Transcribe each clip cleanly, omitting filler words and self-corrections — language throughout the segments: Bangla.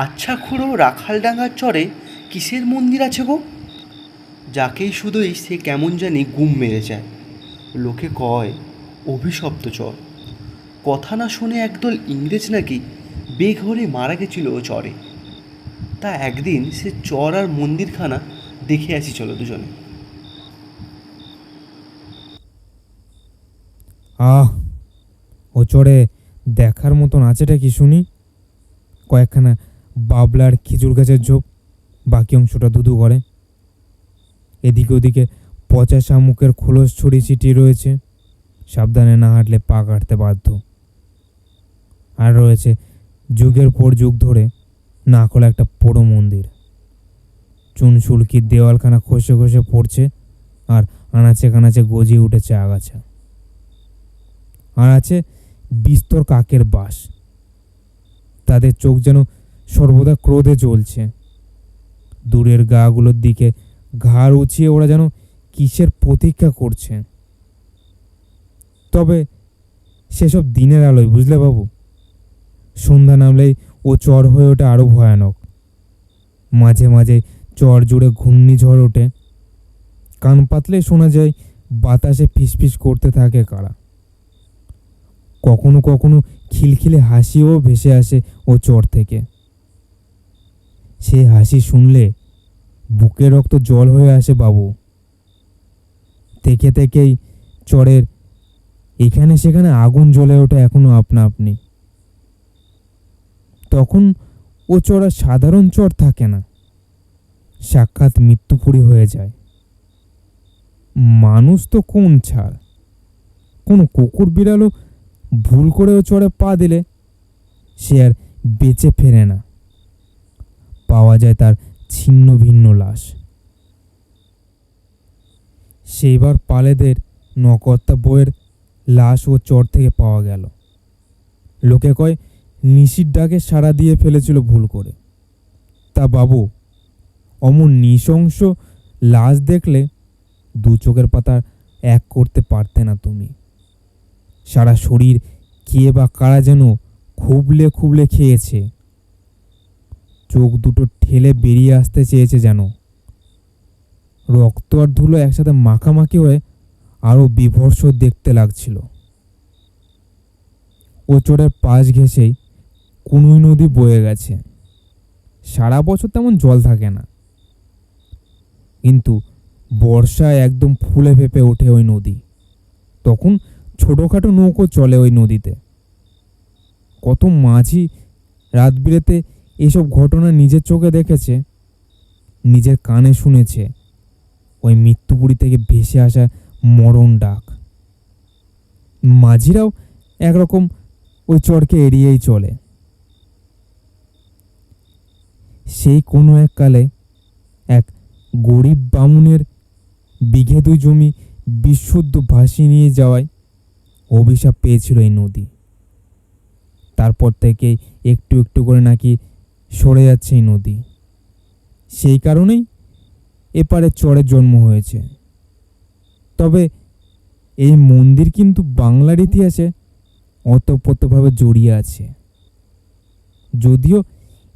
আচ্ছা খুড়ো, রাখালডাঙ্গার চরে কিসের মন্দির আছে গো? যাকেই শুধুই সে কেমন জানি গুম মেরে যায়। লোকে কয় অভিশপ্ত চর। কথা না শুনে একদল ইংরেজ নাকি বেঘরে মারা গেছিল ও চরে। তা একদিন সে চর আর মন্দিরখানা দেখে আসি, চলো দুজনে। আহ, ও চড়ে দেখার মতন আছেটা কি শুনি? কয়েকখানা বাবলার খেজুর গাছের ঝোপ, বাকি অংশটা ধুধু করে। এদিকে ওদিকে পচা শামুকের খোলস ছড়িয়ে ছিটিয়ে রয়েছে, সাবধানে না হাঁটলে পা কাটতে বাধ্য। আর রয়েছে যুগের পর যুগ ধরে না খোলা একটা পোড়ো মন্দির। চুন সুলকির দেওয়ালখানা খসে খসে পড়ছে, আর আনাচে কানাচে গজিয়ে উঠেছে আগাছা। আর আছে বিস্তর কাকের বাস। তাদের চোখ যেন সর্বদা ক্রোধে জ্বলছে। দূরের গাগুলোর দিকে ঘাড় উঁচিয়ে ওরা যেন কিসের প্রতীক্ষা করছে। তবে সেসব দিনের আলোয়, বুঝলে বাবু। সন্ধ্যা নামলেই ও চর হয়ে ওঠে আরো ভয়ানক। মাঝে মাঝে চর জুড়ে ঘূর্ণিঝড় ওঠে। কান পাতলে শোনা যায় বাতাসে ফিসফিস করতে থাকে কারা। কখনো কখনো খিলখিলে হাসিও ভেসে আসে ও চর থেকে। সে হাসি শুনলে বুকে রক্ত জল হয়ে আসে বাবু। থেকে থেকেই চরের এখানে সেখানে আগুন জ্বলে ওঠে এখনো আপনা আপনি। তখন ও চড়া সাধারণ চর থাকে না, সাক্ষাৎ মৃত্যুপুরী হয়ে যায়। মানুষ তো কোন ছাড়, কোনো কুকুর বিড়ালও ভুল করে ও চড়ে পা দিলে সে আর বেঁচে ফেরে না। পাওয়া যায় তার ছিন্ন ভিন্ন লাশ। সেইবার পালেদের নকর্তা বইয়ের লাশ ও চর থেকে পাওয়া গেল। লোকে কয় নিশির ডাকে সাড়া দিয়ে ফেলেছিল ভুল করে। তা বাবু, অমন নৃশংস লাশ দেখলে দু চোখের পাতা এক করতে পারতে না তুমি। সারা শরীর কে বা কারা যেন খুবলে খুবলে খেয়েছে। চোখ দুটো ঠেলে বেরিয়ে আসতে চেয়েছে যেন। রক্ত আর ধুলো একসাথে মাখামাখি হয়ে আরো বিভৎস দেখতে লাগছিল। ও চোরের পাশ ঘেঁষেই কুনুই নদী বয়ে গেছে। সারা বছর তেমন জল থাকে না, কিন্তু বর্ষায় একদম ফুলে ফেঁপে ওঠে ওই নদী। তখন ছোটোখাটো নৌকো চলে ওই নদীতে। কত মাঝি রাত বিরেতে এসব ঘটনা নিজের চোখে দেখেছে, নিজের কানে শুনেছে ওই মৃত্যুপুরী থেকে ভেসে আসা মরণ ডাক। মাঝিরাও একরকম ওই চরকে এড়িয়েই চলে। সেই কোনো এক কালে এক গরিব বামুনের বিঘে দুই জমি বিশুদ্ধ ভাসিয়ে নিয়ে যাওয়ায় অভিশাপ পেয়েছিল এই নদী। তারপর থেকে একটু একটু করে নাকি সরে যাচ্ছে এই নদী। সেই কারণেই এপারে চরের জন্ম হয়েছে। তবে এই মন্দির কিন্তু বাংলার ইতিহাসে ওতপ্রোতভাবে জড়িয়ে আছে, যদিও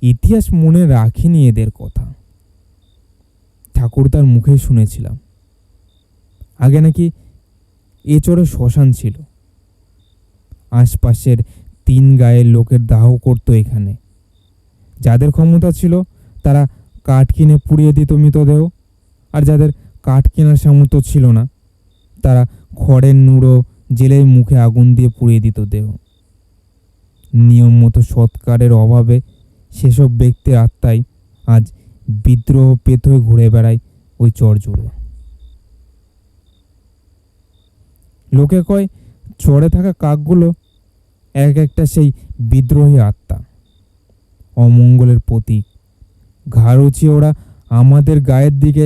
ইতিহাস মনে রাখেনি এদের কথা। ঠাকুরদার মুখেই শুনেছিলাম আগে নাকি এ চরে শ্মশান ছিল। আশপাশের 3 গায়ের লোকের দাহ করত এখানে। যাদের ক্ষমতা ছিল তারা কাঠ কিনে পুড়িয়ে দিত মৃতদেহ, আর যাদের কাঠ কেনার সামর্থ্য ছিল না তারা খড়ের নুড়ো জেলের মুখে আগুন দিয়ে পুড়িয়ে দিত দেহ। নিয়ম মতো সৎকারের অভাবে সেসব ব্যক্তির আত্মাই আজ বিদ্রোহ পেত হয়ে ঘুরে বেড়ায় ওই চর জুড়ে। লোকে কয় চরে থাকা কাকগুলো এক একটা সেই বিদ্রোহী আত্মা, অমঙ্গলের প্রতীক। ঘাড় উঁচিয়ে ওরা আমাদের গায়ের দিকে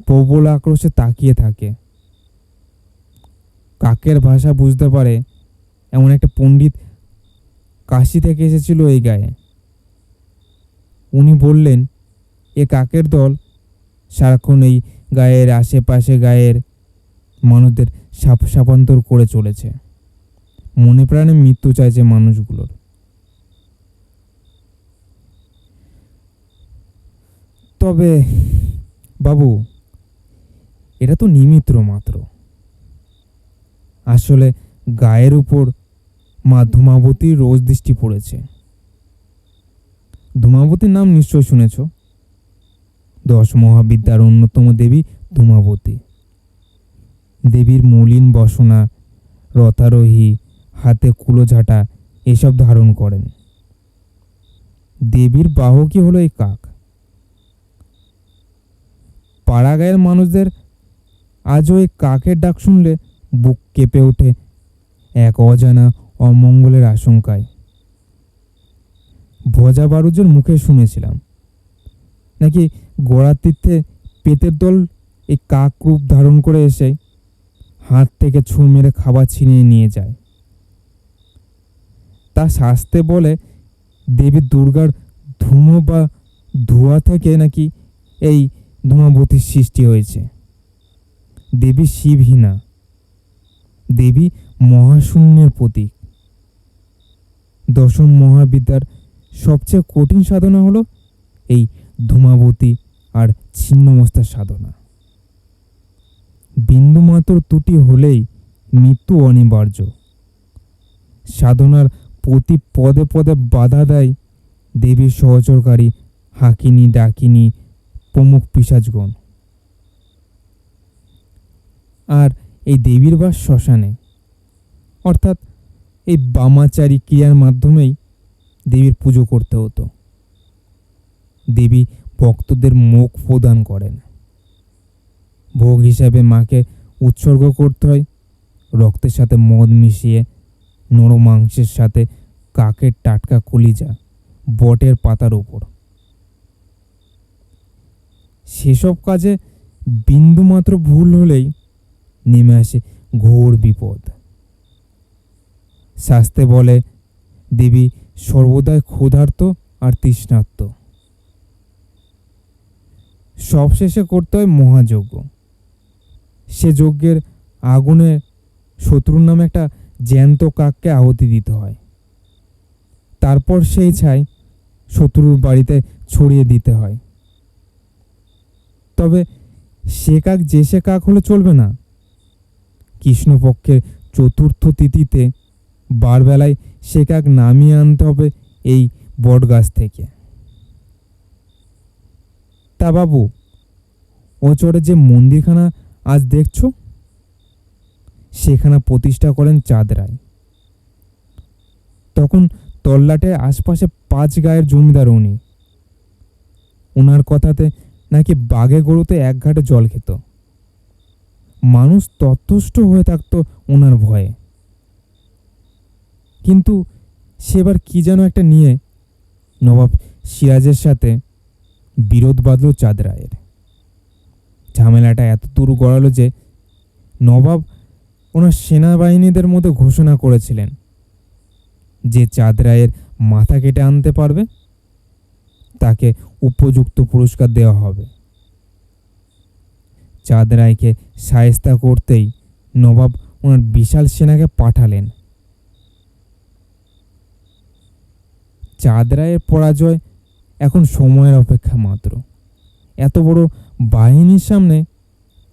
প্রবল আক্রোশে তাকিয়ে থাকে। কাকের ভাষা বুঝতে পারে এমন একটা পণ্ডিত কাশি থেকে এসেছিল এই গায়ে। উনি বললেন এ কাকের দল সারাক্ষণ এই গায়ের আশেপাশে গায়ের মানুষদের সাপান্তর করে চলেছে। মনে প্রাণে মৃত্যু চাইছে মানুষগুলোর। তবে বাবু, এটা তো নিমিত্ত মাত্র। আসলে গায়ের উপর মা ধূমাবতীর রোজ দৃষ্টি পড়েছে। ধূমাবতীর নাম নিশ্চয় শুনেছ। 10 মহাবিদ্যার অন্যতম দেবী ধূমাবতী। দেবীর মলিন বসনা, রথারোহী, হাতে কুলোঝাঁটা এসব ধারণ করেন। দেবীর বাহকই হলো এই কাক। পাড়াগাঁয়ের মানুষদের আজও এই কাকের ডাক শুনলে বুক কেঁপে ওঠে এক অজানা অমঙ্গলের আশঙ্কায়। ভজা বারুজের মুখে শুনেছিলাম নাকি গোড়ার তীর্থে পেতের দল এই কাক রূপ ধারণ করে এসে হাত থেকে ছু মেরে খাবার ছিনিয়ে নিয়ে যায়। তা শাস্তে বলে দেবী দুর্গার ধূমো বা ধোঁয়া থেকে নাকি এই ধূমাবতীর সৃষ্টি হয়েছে। দেবী শিবহীনা, দেবী মহাশূন্যের প্রতীক। 10 মহাবিদ্যার সবচেয়ে কঠিন সাধনা হলো এই ধূমাবতী আর ছিন্নমস্তার সাধনা। বিন্দুমাত্র ত্রুটি হলেই মৃত্যু অনিবার্য। সাধনার প্রতি পদে পদে বাধা দেয় দেবীর সহচরকারী হাকিনী, ডাকিনী প্রমুখ পিশাচগণ। আর এই দেবীর বাস শ্মশানে, অর্থাৎ এই বামাচারী ক্রিয়ার মাধ্যমেই দেবীর পুজো করতে হতো। দেবী ভক্তদের মুখ প্রদান করেন। ভোগ হিসাবে মাকে উৎসর্গ করতে হয় রক্তের সাথে মদ মিশিয়ে, নরম মাংসের সাথে কাকের টাটকা কলিজা বটের পাতার উপর। সেসব কাজে বিন্দুমাত্র ভুল হলেই নেমে আসে ঘোর বিপদ। শাস্তে বলে দেবী সর্বদাই ক্ষুধার্ত আর তৃষ্ণার্ত। সবশেষে করতে হয় মহাযজ্ঞ। সে যজ্ঞের আগুনে শত্রুর নামে একটা জ্যান্ত কাককে আহুতি দিতে হয়। তারপর সেই ছাই শত্রুর বাড়িতে ছড়িয়ে দিতে হয়। তবে সে কাক যে সে কাক হলে চলবে না। কৃষ্ণপক্ষের চতুর্থ তিথিতে বারবেলায় সে কাক নামিয়ে আনতে হবে এই বটগাছ থেকে। তা বাবু, ও চরে যে মন্দিরখানা আজ দেখছো, সেখানে প্রতিষ্ঠা করেন চাঁদ রায়। তখন তল্লাটের আশপাশে 5 গায়ের জমিদার উনি। ওনার কথাতে নাকি বাঘে গরুতে এক ঘাটে জল খেত। মানুষ ততষ্ট হয়ে থাকতো ওনার ভয়ে। কিন্তু সেবার কি যেন একটা নিয়ে নবাব সিরাজের সাথে বিরোধ বাঁধল চাঁদ রায়ের। ঝামেলাটা এত দূর গড়ালো যে নবাব ওনার সেনাবাহিনীদের মধ্যে ঘোষণা করেছিলেন যে চাঁদ রায়ের মাথা কেটে আনতে পারবে তাকে উপযুক্ত পুরস্কার দেওয়া হবে। চাঁদ রায়কে শায়েস্তা করতেই নবাব ওনার বিশাল সেনাকে পাঠালেন। চাঁদ রায়ের পরাজয় এখন সময়ের অপেক্ষা মাত্র। এত বড় বাহিনীর সামনে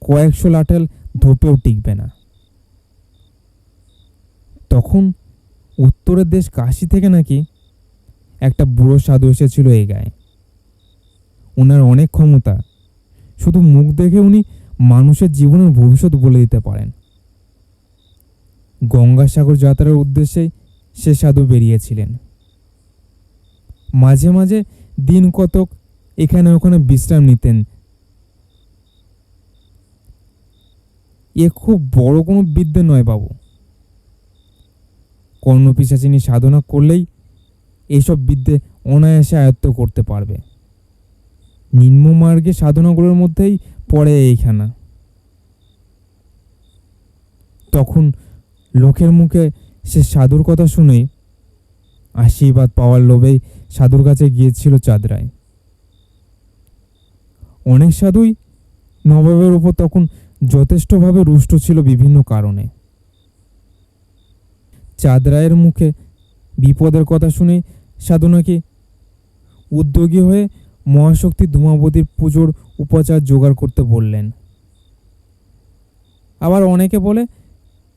কয়েকশো লাঠেল ধোপেও টিকবে না। তখন উত্তরের দেশ কাশী থেকে নাকি একটা বুড়ো সাধু এসেছিল এই গায়ে। ওনার অনেক ক্ষমতা, শুধু মুখ দেখে উনি মানুষের জীবনের ভবিষ্যৎ বলে দিতে পারেন। গঙ্গাসাগর যাত্রার উদ্দেশ্যে সে সাধু বেরিয়েছিলেন। মাঝে মাঝে দিন কতক এখানে ওখানে বিশ্রাম নিতেন। এ খুব বড় কোনো বিদ্যে নয় বাবু। কর্ণপিশাচিনী সাধনা করলেই এইসব বিদ্যে অনায়াসে আয়ত্ত করতে পারবে। নিম্নমার্গে সাধনাগুলোর মধ্যেই পড়ে এইখানা। তখন লোকের মুখে সে সাধুর কথা শুনেই আশীর্বাদ পাওয়ার লোভেই সাধুর কাছে গিয়েছিল চাঁদ রায়। অনেক সাধুই নবাবের উপর তখন যথেষ্টভাবে রুষ্ট ছিল বিভিন্ন কারণে। চাঁদ রায়ের মুখে বিপদের কথা শুনে সাধু নাকি উদ্যোগী হয়ে মহাশক্তি ধূমাবতীর পুজোর উপাচার জোগাড় করতে বললেন। আবার অনেকে বলে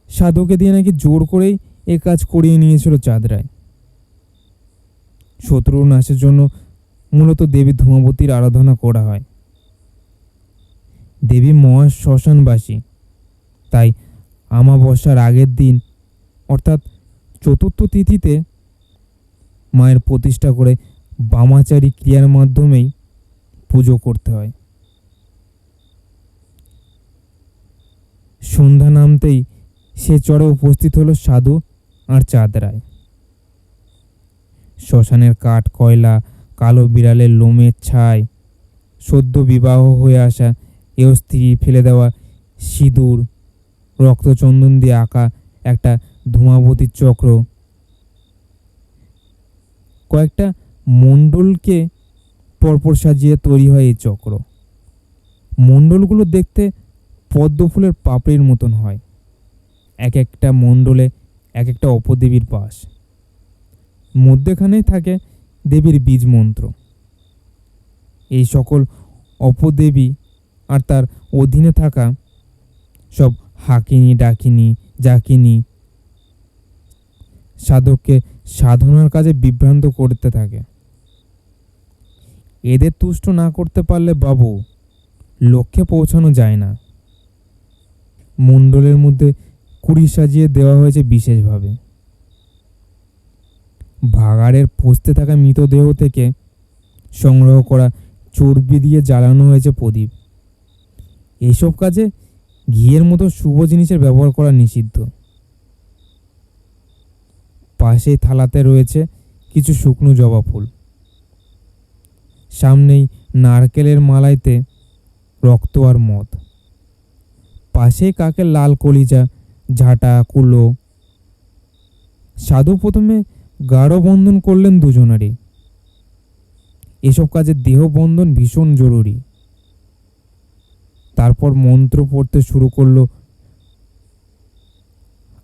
সাধুকে দিয়ে নাকি জোর করেই এ কাজ করিয়ে নিয়েছিল চাঁদ রায়। শত্রু নাশের জন্য মূলত দেবী ধূমাবতীর আরাধনা করা হয়। দেবী মহা শ্মশানবাসী, তাই আমাবস্যার আগের দিন অর্থাৎ চতুর্থ তিথিতে মায়ের প্রতিষ্ঠা করে বামাচারী ক্রিয়ার মাধ্যমেই পুজো করতে হয়। সন্ধ্যা নামতেই সে চরে উপস্থিত হলো সাধু আর চাঁদ রায়। শ্মশানের কাঠ কয়লা, কালো বিড়ালের লোমের ছাই, সদ্য বিবাহ হয়ে আসা এও স্ত্রী ফেলে দেওয়া সিঁদুর, রক্তচন্দন দিয়ে আঁকা একটা ধূমাবতীর চক্র, কয়েকটা মণ্ডলকে পরপর সাজিয়ে তৈরি হয় এই চক্র। মণ্ডলগুলো দেখতে পদ্ম ফুলের পাপড়ির মতন হয়। এক একটা মণ্ডলে এক একটা অপদেবীর বাস। মধ্যেখানেই থাকে দেবীর বীজ মন্ত্র। এই সকল অপদেবী আর তার অধীনে থাকা সব হাকিনী, ডাকিনী, জাকিনী সাধককে সাধনার কাজে বিভ্রান্ত করতে থাকে। এদের তুষ্ট না করতে পারলে বাবু লক্ষ্যে পৌঁছানো যায় না। মণ্ডলের মধ্যে কুড়ি সাজিয়ে দেওয়া হয়েছে বিশেষভাবে। ভাগাড়ের পচতে থাকা মৃতদেহ থেকে সংগ্রহ করা চর্বি দিয়ে জ্বালানো হয়েছে প্রদীপ। এইসব কাজে ঘিয়ের মতো শুভ জিনিসের ব্যবহার করা নিষিদ্ধ। পাশেই থালাতে রয়েছে কিছু শুকনো জবা ফুল। সামনেই নারকেলের মালাইতে রক্ত আর মদ। পাশেই কাকের লাল কলিজা, ঝাঁটা, কুলো। সাধু প্রথমে গাঢ় বন্ধন করলেন দুজনেরই। এসব কাজে দেহ বন্ধন ভীষণ জরুরি। তারপর মন্ত্র পড়তে শুরু করলো।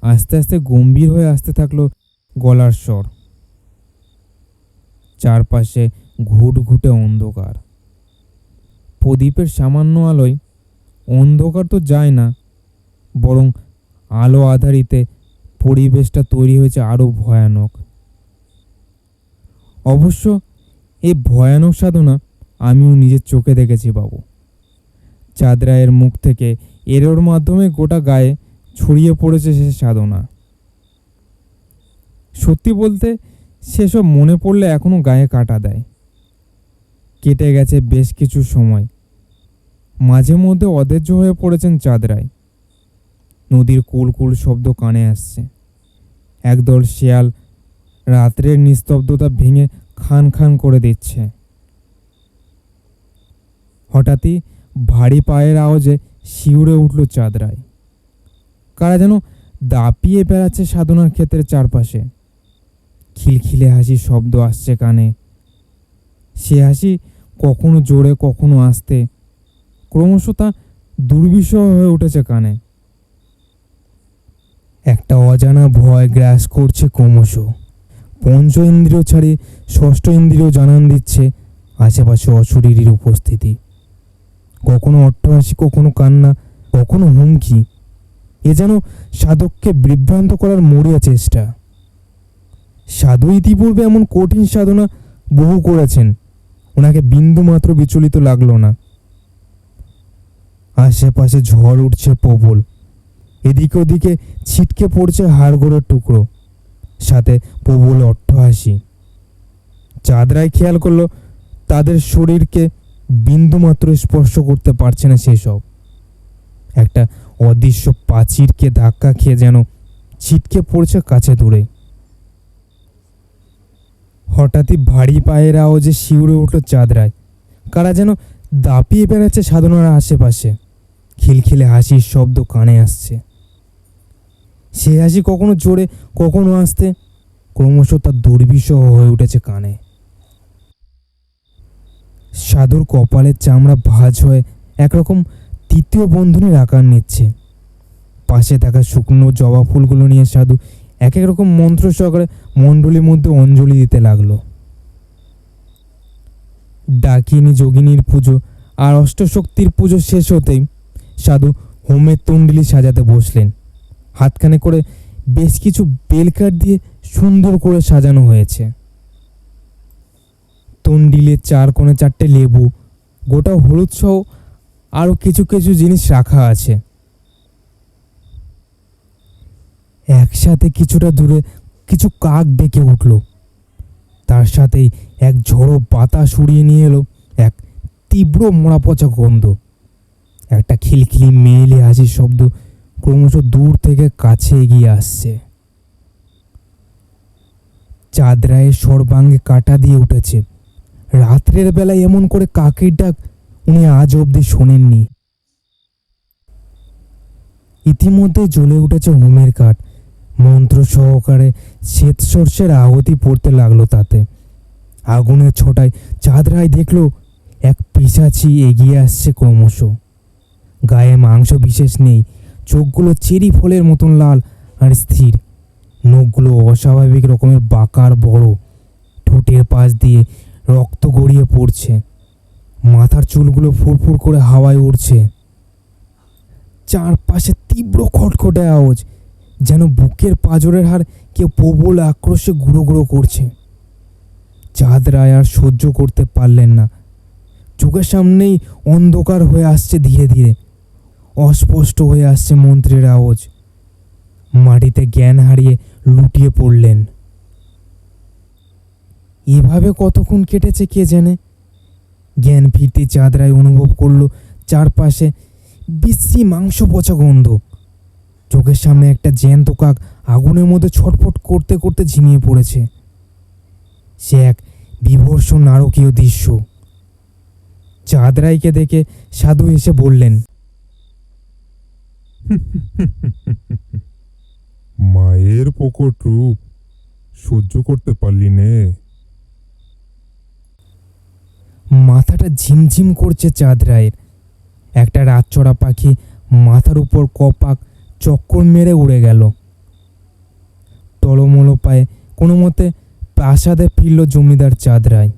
আস্তে আস্তে গম্ভীর হয়ে আসতে থাকলো গলার স্বর। চারপাশে ঘুটঘুটে অন্ধকার। প্রদীপের সামান্য আলোয় অন্ধকার তো যায় না, বরং আলো আধারিতে পরিবেশটা তৈরি হয়েছে আরো ভয়ানক। অবশ্য এই ভয়ানক সাধনা আমিও নিজের চোখে দেখেছি বাবু। চাঁদ রায়ের মুখ থেকে এরোর মাধ্যমে গোটা গায়ে ছড়িয়ে পড়েছে সে সাধনা। সত্যি বলতে সেসব মনে পড়লে এখনো গায়ে কাটা দেয়। কেটে গেছে বেশ কিছু সময়। মাঝে মধ্যে অধৈর্য হয়ে পড়েছেন চাঁদ রায়। নদীর কুলকুল শব্দ কানে আসছে। একদল শেয়াল রাত্রের নিস্তব্ধতা ভেঙে খান খান করে দিচ্ছে। হঠাৎই ভারী পায়ের আওয়াজে শিউরে উঠল চাঁদ রায়। কারা যেন দাপিয়ে বেড়াচ্ছে সাধনার ক্ষেত্রের চারপাশে। খিলখিলে হাসি শব্দ আসছে কানে। সে হাসি কখনো জোরে, কখনো আস্তে, ক্রমশ তা দুর্বিষহ হয়ে উঠেছে কানে। একটা অজানা ভয় গ্রাস করছে ক্রমশ। পঞ্চ ইন্দ্রিয় ছাড়িয়ে ষষ্ঠ ইন্দ্রিয় জানান দিচ্ছে আশেপাশে অশরীরীর উপস্থিতি। কখনো অট্টহাসি, কখনো কান্না, কখনো হুমকি। এ যেন সাধককে বিভ্রান্ত করার মরিয়া চেষ্টা। সাধু ইতিপূর্বে এমন কঠিন সাধনা বহু করেছেন, ওনাকে বিন্দু মাত্র বিচলিত লাগলো না। আশেপাশে ঝড় উঠছে প্রবল। এদিকে ওদিকে ছিটকে পড়ছে হাড়গোড়ের টুকরো, সাথে প্রবল অট্টহাসি। চাঁদ রায় খেয়াল করলো তাদের শরীরকে বিন্দু মাত্র স্পর্শ করতে পারছে না সেসব। একটা অদৃশ্য প্রাচীরকে ধাক্কা খেয়ে যেন ছিটকে পড়ছে কাছে দূরে। হঠাৎই ভারী পায়ের আওয়াজে শিউরে উঠল চাঁদ রায়। কারা যেন দাপিয়ে বেড়াচ্ছে সাধনার আশেপাশে। খিলখিলে হাসির শব্দ কানে আসছে। সে হাসি কখনো জোরে, কখনো আস্তে, ক্রমশ তার দুর্বিষহ হয়ে উঠেছে কানে। সাধুর কপালের চামড়া ভাঁজ হয়ে একরকম তৃতীয় বন্ধনের আকার নিচ্ছে। পাশে থাকা শুকনো জবা ফুলগুলো নিয়ে সাধু এক এক রকম মন্ত্র সহকারে মণ্ডলীর মধ্যে অঞ্জলি দিতে লাগলো। ডাকিনী যোগিনীর পুজো আর অষ্টশক্তির পুজো শেষ হতেই সাধু হোমের তন্ডিলি সাজাতে বসলেন। হাতখানে করে বেশ কিছু বেলকাঠ দিয়ে সুন্দর করে সাজানো হয়েছে। তন্ডিলে 4 কোণে 4টে লেবু, গোটা হলুদ সহ আরও কিছু কিছু জিনিস রাখা আছে। একসাথে কিছুটা দূরে কিছু কাক ডেকে উঠল। তার সাথেই এক ঝড়ো বাতাস উড়িয়ে নিয়ে এলো এক তীব্র মরা পচা গন্ধ। একটা খিলখিলি মেয়েলে হাসির শব্দ ক্রমশ দূর থেকে কাছে এগিয়ে আসছে। চাঁদরায়ের সর্বাঙ্গে কাটা দিয়ে উঠেছে। রাত্রের বেলায় এমন করে কাকের ডাক উনি আজ অবধি শোনেননি। ইতিমধ্যে জ্বলে উঠেছে হোমের কাঠ। মন্ত্র সহকারে শ্বেত সর্ষের আহুতি পড়তে লাগলো তাতে। আগুনের ছোটায় চাঁদরায় দেখল এক পিশাচি এগিয়ে আসছে ক্রমশ। গায়ে মাংস বিশেষ নেই, চোখগুলো চেরি ফলের মতন লাল আর স্থির, নখগুলো অস্বাভাবিক রকমের বাঁকার বড়, ঠোঁটের পাশ দিয়ে রক্ত গড়িয়ে পড়ছে, মাথার চুলগুলো ফুরফুর করে হাওয়ায় উড়ছে। চারপাশে তীব্র খটখটে আওয়াজ, যেন বুকের পাঁজরের হাড় কেউ প্রবল আক্রোশে গুঁড়ো গুঁড়ো করছে। চাঁদরায় আর সহ্য করতে পারলেন না। চোখের সামনেই অন্ধকার হয়ে আসছে ধীরে ধীরে, অস্পষ্ট হয়ে আসছে মন্ত্রের আওয়াজ। মাটিতে জ্ঞান হারিয়ে লুটিয়ে পড়লেন। এভাবে কতক্ষণ কেটেছে কে জানে। জ্ঞান ফিরতে চাঁদরায় অনুভব করলো চারপাশে বিশ্রী মাংস পচা গন্ধ। চোখের সামনে একটা জ্যান্ত কাক আগুনের মধ্যে ছটফট করতে করতে ঝিমিয়ে পড়েছে। সে এক বিভৎস নারকীয় দৃশ্য। চাঁদরাইকে দেখে সাধু এসে বললেন, মায়ের প্রকট রূপ সহ্য করতে পারলি নে? মাথাটা ঝিমঝিম করছে চাঁদরায়ের। একটা রাতচড়া পাখি মাথার উপর কপাক চক্কর মেরে উড়ে গেল। টলমলো পায়ে কোনো মতে প্রাসাদে ফিরল জমিদার চাঁদরায়।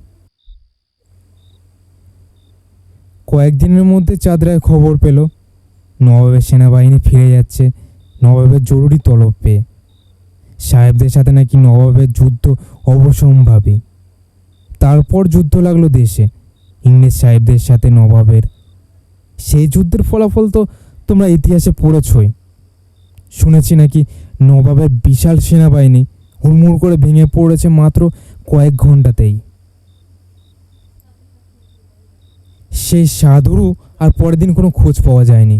কয়েকদিনের মধ্যে চাঁদরায় খবর পেল নবাবের সেনাবাহিনী ফিরে যাচ্ছে নবাবের জরুরি তলব পেয়ে। সাহেবদের সাথে নাকি নবাবের যুদ্ধ অবশ্যম্ভাবী। তারপর যুদ্ধ লাগলো দেশে ইংরেজ সাহেবদের সাথে নবাবের। সেই যুদ্ধের ফলাফল তো তোমরা ইতিহাসে পড়েছই। শুনেছি নাকি নবাবের বিশাল সেনাবাহিনী হুড়মুড় করে ভেঙে পড়েছে মাত্র কয়েক ঘন্টাতেই। সেই সাধুরও আর পরের দিন কোনো খোঁজ পাওয়া যায়নি।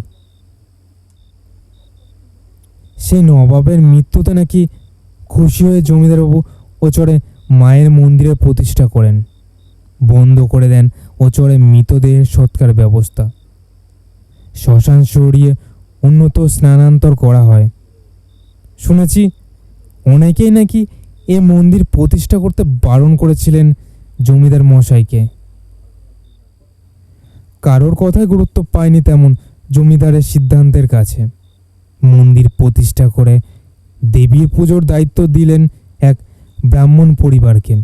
সেই নবাবের মৃত্যুতে নাকি খুশি হয়ে জমিদারবাবু ওচরে মায়ের মন্দিরের প্রতিষ্ঠা করেন, বন্ধ করে দেন ওচরে মৃতদেহের সৎকার ব্যবস্থা। শ্মশান সরিয়ে উন্নত স্নানান্তর করা হয়। শুনেছি অনেকেই নাকি এ মন্দির প্রতিষ্ঠা করতে বারণ করেছিলেন জমিদার মশাইকে। কারোর কথায় গুরুত্ব পায়নি তেমন জমিদারের সিদ্ধান্তের কাছে। মন্দির প্রতিষ্ঠা করে দেবীর পুজোর দায়িত্ব দিলেন এক ব্রাহ্মণ পরিবারকে।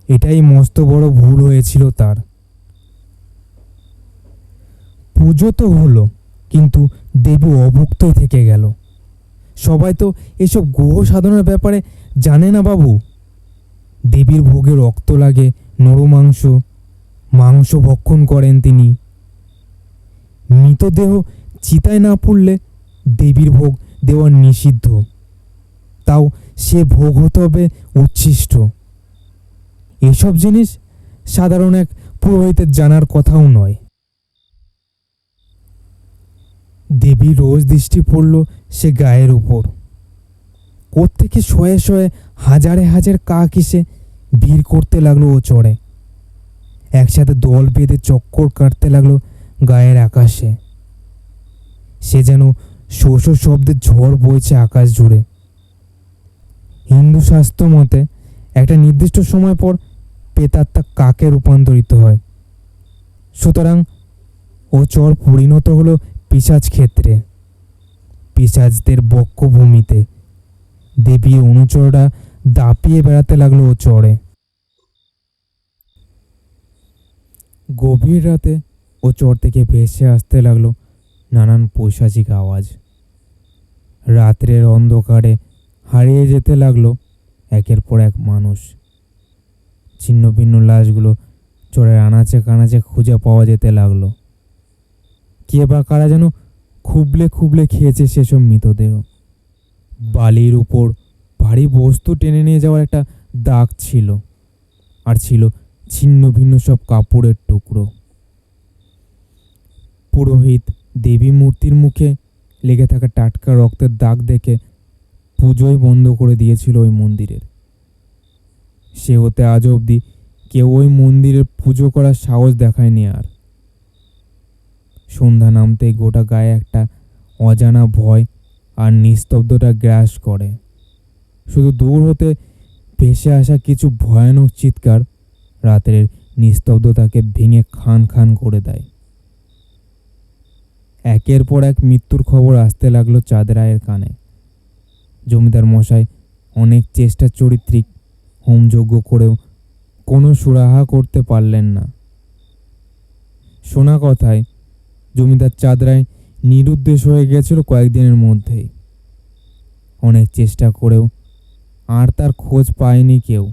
এটাই মস্ত বড় ভুল হয়েছিল তার। পুজো তো হলো, কিন্তু দেবী অভুক্তই থেকে গেল। সবাই তো এসব গ্রহ সাধনার ব্যাপারে জানে না বাবু। দেবীর ভোগে রক্ত লাগে, নরমাংস, মাংস ভক্ষণ করেন তিনি। মৃতদেহ চিতায় না পড়লে দেবীর ভোগ দেওয়া নিষিদ্ধ, তাও সে ভোগ হতে হবে উচ্ছিষ্ট। এসব জিনিস সাধারণ এক পুরোহিতের জানার কথাও নয়। দেবীর রোজ দৃষ্টি পড়ল সে গায়ের উপর। কোত্থেকে শয়ে শয়ে হাজারে হাজার কাক এসে ভিড় করতে লাগলো ও চড়ে। একসাথে দল বেঁধে চক্কর কাটতে লাগলো গায়ের আকাশে। সে যেন শোষ শব্দের ঝড় বইছে আকাশ জুড়ে। হিন্দু শাস্ত্র মতে একটা নির্দিষ্ট সময় পর প্রেতাত্মা কাকে রূপান্তরিত হয়। সুতরাং ও চর পরিণত হলো পিশাচ ক্ষেত্রে, পিশাচদের বক্ষভূমিতে। দেবীর অনুচররা দাপিয়ে বেড়াতে লাগলো ও চরে। গভীর রাতে ও চর থেকে ভেসে আসতে লাগলো নানান পৈশাচিক আওয়াজ। রাত্রের অন্ধকারে হারিয়ে যেতে লাগলো একের পর এক মানুষ। ছিন্ন ভিন্ন লাশগুলো চরের আনাচে কানাচে খুঁজে পাওয়া যেতে লাগলো। কে বা কারা যেন খুবলে খুবলে খেয়েছে সেসব মৃতদেহ। বালির উপর ভারী বস্তু টেনে নিয়ে যাওয়ার একটা দাগ ছিল, আর ছিল ছিন্ন ভিন্ন সব কাপড়ের টুকরো। পুরোহিত দেবী মূর্তির মুখে লেগে থাকা টাটকা রক্তের দাগ দেখে পুজোই বন্ধ করে দিয়েছিল ওই মন্দিরের। সে হতে আজ অবধি কেউ ওই মন্দিরের পুজো করার সাহস দেখায়নি আর। সন্ধ্যা নামতেই গোটা গায়ে একটা অজানা ভয় আর নিস্তব্ধতা গ্রাস করে। শুধু দূর হতে ভেসে আসা কিছু ভয়ানক চিৎকার রাতের নিস্তব্ধতাকে ভেঙে খান খান করে দেয়। একের পর এক মৃত্যুর খবর আসতে লাগলো চাঁদ রায়ের কানে। জমিদার মশাই অনেক চেষ্টা চরিত্রিক হোমযজ্ঞ করেও কোনো সুরাহা করতে পারলেন না। শোনা কথায় জমিদার চাঁদ রায় নিরুদ্দেশ হয়ে গেছিল কয়েকদিনের মধ্যেই। অনেক চেষ্টা করেও আর তার খোঁজ পায়নি কেউ।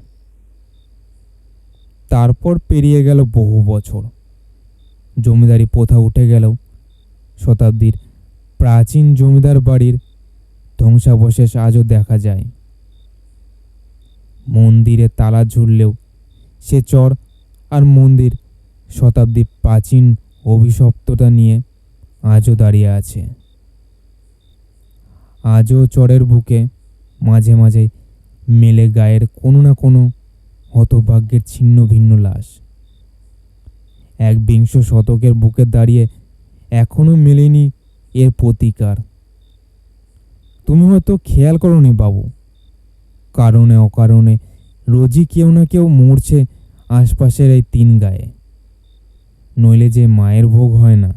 তারপর পেরিয়ে গেল বহু বছর। জমিদারি প্রথা উঠে গেলেও শতাব্দীর প্রাচীন জমিদার বাড়ির ধ্বংসাবশেষ আজও দেখা যায়। মন্দিরে তালা ঝুললেও সে চর আর মন্দির শতাব্দী প্রাচীন অভিশপ্তটা নিয়ে আজও দাঁড়িয়ে আছে। আজও চরের বুকে মাঝে মাঝে মেলে গায়ের কোনো না কোনো হতভাগ্যের ছিন্ন ভিন্ন লাশ। একবিংশ শতকের বুকে দাঁড়িয়ে এখনো মেলেনি এর প্রতিকার। তুমি হয়তো খেয়াল করোনি বাবু, কারণে অকারণে রোজই কেউ না কেউ মরছে আশপাশের এই তিন গায়ে। নইলে যে মায়ের ভোগ হয় না।